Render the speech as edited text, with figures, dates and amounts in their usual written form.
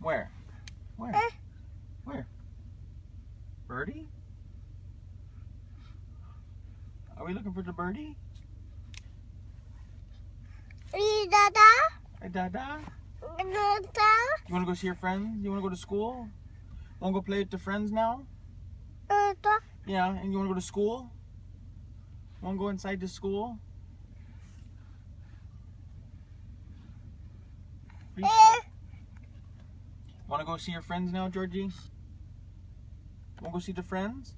Where? Where? Where? Birdie? Are we looking for the birdie? Hey, Dada. Hey, Dada. Dada. You want to go see your friends? You want to go to school? Want to go play with the friends now? Dada. Yeah, and you want to go to school? Want to go inside the school? Want to go see your friends now, Georgie? Want to go see the friends?